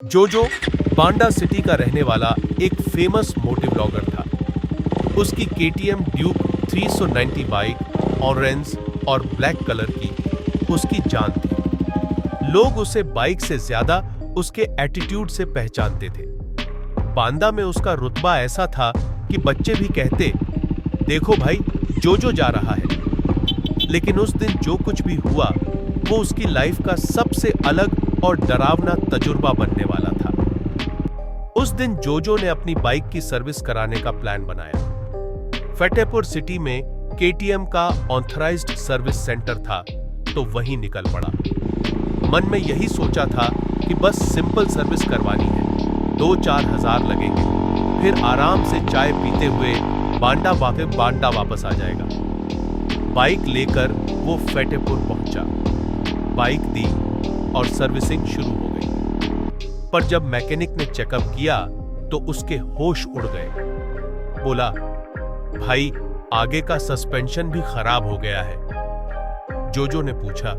जोजो बांडा सिटी का रहने वाला एक फेमस मोटिव ब्लॉगर था। उसकी केटीएम ड्यूक 390 बाइक ऑरेंज और ब्लैक कलर की उसकी जान थी। लोग उसे बाइक से ज्यादा उसके एटीट्यूड से पहचानते थे। बांदा में उसका रुतबा ऐसा था कि बच्चे भी कहते, देखो भाई जोजो जा रहा है। लेकिन उस दिन जो कुछ भी हुआ वो उसकी लाइफ का सबसे अलग और डरावना तजुर्बा बनने वाला था। उस दिन जोजो ने अपनी बाइक की सर्विस कराने का प्लान बनाया। फतेहपुर सिटी में केटीएम का ऑथराइज्ड सर्विस सेंटर था, तो वहीं निकल पड़ा। मन में यही सोचा था कि बस सिंपल सर्विस करवानी है, 2-4 हजार लगेंगे, फिर आराम से चाय पीते हुए बांडा वापस आ जाएगा। बाइक लेकर वो फतेहपुर पहुंचा, बाइक दी और सर्विसिंग शुरू हो गई। पर जब मैकेनिक ने चेकअप किया तो उसके होश उड़ गए। बोला, भाई आगे का सस्पेंशन भी खराब हो गया है। जोजो ने पूछा,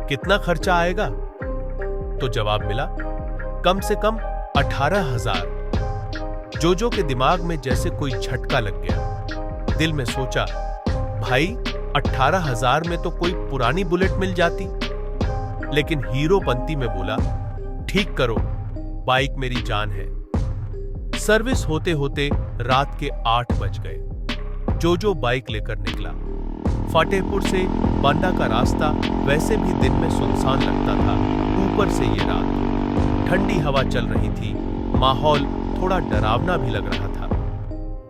कितना खर्चा आएगा? तो जवाब मिला, कम से कम 18,000। जोजो के दिमाग में जैसे कोई झटका लग गया। दिल में सोचा, भाई 18,000 में तो कोई पुरानी बुलेट मिल जाती। लेकिन हीरो पंती में बोला, ठीक करो, बाइक मेरी जान है। सर्विस होते होते रात के 8 बज गए। जोजो बाइक लेकर निकला। फतेहपुर से बांडा का रास्ता वैसे भी दिन में सुनसान लगता था, ऊपर से ये रात। ठंडी हवा चल रही थी, माहौल थोड़ा डरावना भी लग रहा था।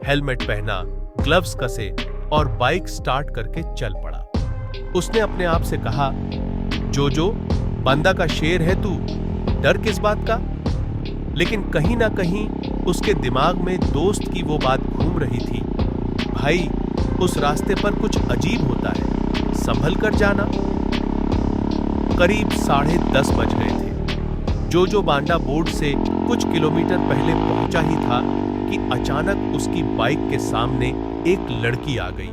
हेलमेट पहना, ग्लव्स कसे और बाइक स्टार्ट करके चल पड़ा। उसने अपने आप से कहा, जोजो बांदा का शेर है तू, डर किस बात का? लेकिन कहीं ना कहीं उसके दिमाग में दोस्त की वो बात घूम रही थी, भाई उस रास्ते पर कुछ अजीब होता है, संभल कर जाना। करीब 10:30 बज गए थे। जोजो बांडा बोर्ड से कुछ किलोमीटर पहले पहुंचा ही था कि अचानक उसकी बाइक के सामने एक लड़की आ गई।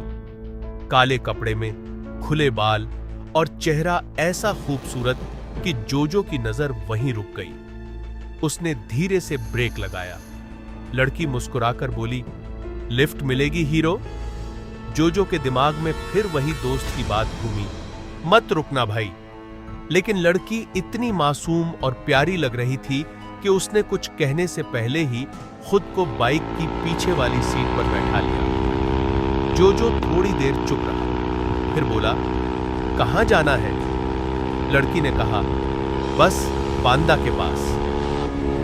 काले कपड़े में, खुले बाल और चेहरा ऐसा खूबसूरत कि जोजो की नजर वहीं रुक गई। उसने धीरे से ब्रेक लगाया। लड़की मुस्कुराकर बोली, लिफ्ट मिलेगी हीरो? जोजो के दिमाग में फिर वही दोस्त की बात घूमी, मत रुकना भाई। लेकिन लड़की इतनी मासूम और प्यारी लग रही थी कि उसने कुछ कहने से पहले ही खुद को बाइक की पीछे वाली सीट पर बैठा लिया। जोजो थोड़ी देर चुप रहा, फिर बोला, कहां जाना है? लड़की ने कहा, बस बांदा के पास।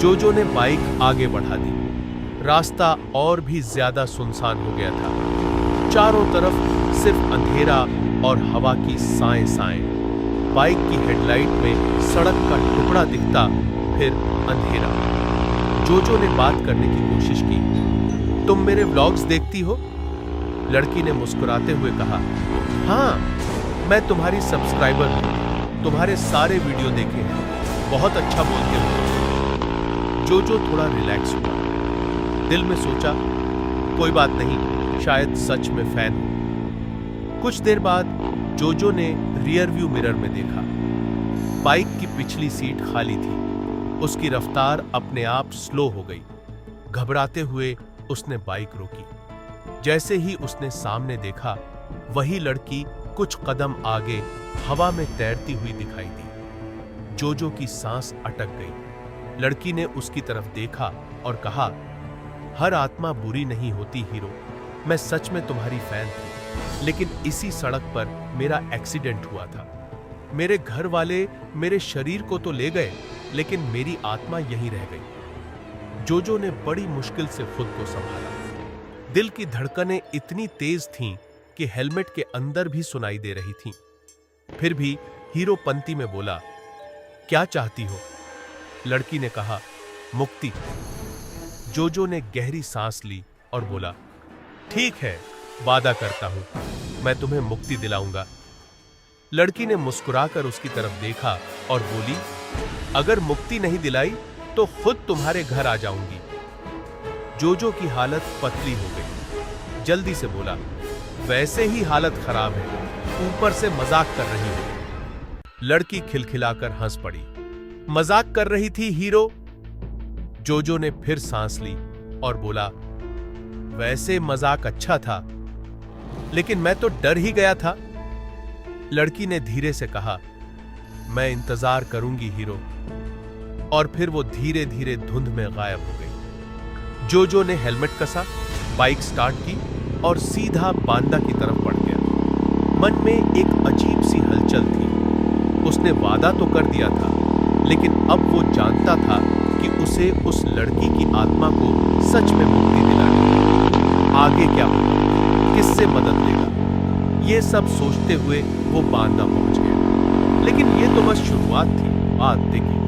जोजो ने बाइक आगे बढ़ा दी। रास्ता और भी ज्यादा सुनसान हो गया था। चारों तरफ सिर्फ अंधेरा और हवा की साएं साएं। बाइक की हेडलाइट में सड़क का टुकड़ा दिखता, फिर अंधेरा। जोजो ने बात करने की कोशिश की, तुम मेरे व्लॉग्स देखती हो? लड़की ने मुस्कुराते हुए कहा, हाँ मैं तुम्हारी सब्सक्राइबर हूं, तुम्हारे सारे वीडियो देखे हैं, बहुत अच्छा बोलते हो। जोजो थोड़ा रिलैक्स हुआ। दिल में सोचा, कोई बात नहीं, शायद सच में फैन हो। कुछ देर बाद जोजो ने रियर व्यू मिरर में देखा। बाइक की पिछली सीट खाली थी। उसकी रफ्तार अपने आप स्लो हो गई। घबराते हुए उसने बाइक रोकी। जैसे ही उसने सामने देखा, वही लड़की कुछ कदम आगे हवा में तैरती हुई दिखाई दी। जोजो की सांस अटक गई। लड़की ने उसकी तरफ देखा और कहा, हर आत्मा बुरी नहीं होती हीरो, मैं सच में तुम्हारी फैन थी, लेकिन इसी सड़क पर मेरा एक्सीडेंट हुआ था। मेरे घर वाले मेरे शरीर को तो ले गए, लेकिन मेरी आत्मा यहीं रह गई। जोजो ने बड़ी मुश्किल से खुद को संभाला। दिल की धड़कनें इतनी तेज थीं कि हेलमेट के अंदर भी सुनाई दे रही थीं। फिर भी हीरो पंती में बोला, क्या चाहती हो? लड़की ने कहा, मुक्ति। जोजो ने गहरी सांस ली और बोला, ठीक है, वादा करता हूं, मैं तुम्हें मुक्ति दिलाऊंगा। लड़की ने मुस्कुराकर उसकी तरफ देखा और बोली, अगर मुक्ति नहीं दिलाई तो खुद तुम्हारे घर आ जाऊंगी। जोजो की हालत पतली हो गई। जल्दी से बोला, वैसे ही हालत खराब है, ऊपर से मजाक कर रही हो। लड़की खिलखिलाकर हंस पड़ी। मजाक कर रही थी हीरो? जोजो ने फिर सांस ली और बोला, वैसे मजाक अच्छा था, लेकिन मैं तो डर ही गया था। लड़की ने धीरे से कहा, मैं इंतजार करूंगी हीरो। और फिर वो धीरे धीरे धुंध में गायब हो गई। जोजो ने हेलमेट कसा, बाइक स्टार्ट की और सीधा बांदा की तरफ बढ़ गया। मन में एक अजीब सी हलचल थी। उसने वादा तो कर दिया था, लेकिन अब वो जानता था कि उसे उस लड़की की आत्मा को सच में मुक्ति दिलानी है। आगे क्या होगा, किससे मदद लेगा, ये सब सोचते हुए वो बांदा पहुंच गया। लेकिन ये तो बस शुरुआत थी, बात देखिए।